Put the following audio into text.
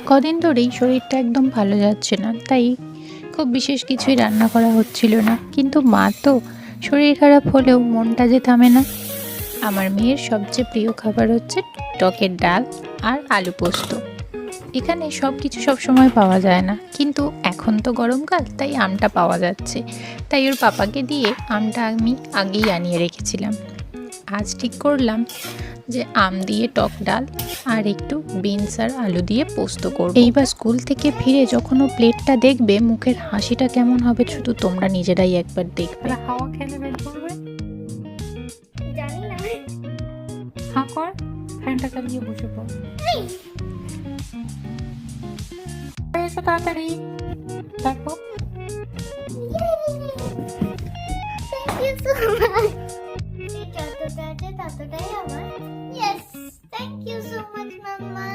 কদিন ধরেই শরীরটা একদম ভালো যাচ্ছে না, তাই খুব বিশেষ কিছুই রান্না করা হচ্ছিল না। কিন্তু মা তো শরীর খারাপ হলেও মনটা যে থামে না। আমার মেয়ের সবচেয়ে প্রিয় খাবার হচ্ছে টকের ডাল আর আলু পোস্ত। এখানে সব কিছু সবসময় পাওয়া যায় না, কিন্তু এখন তো গরমকাল, তাই আমটা পাওয়া যাচ্ছে। তাই ওর পাপাকে দিয়ে আমটা আমি আগেই আনিয়ে রেখেছিলাম। আজ ঠিক করলাম যে আম দিয়ে টক ডাল আর একটু বিনস আর আলু দিয়ে পোস্ত করব। এইবার স্কুল থেকে ফিরে যখন ও প্লেটটা দেখবে, মুখের হাসিটা কেমন হবে শুধু তোমরা নিজেরাই একবার দেখবে। হাওয়া খেলে বের করবে, জানি না। হা কর, ফ্যানটা চালিয়ে বসে পড়। এসো তাড়াতাড়ি, দেখো। Thank you so much. যতটা আছে ততটাই আমার। Yes, thank you so much, Mama.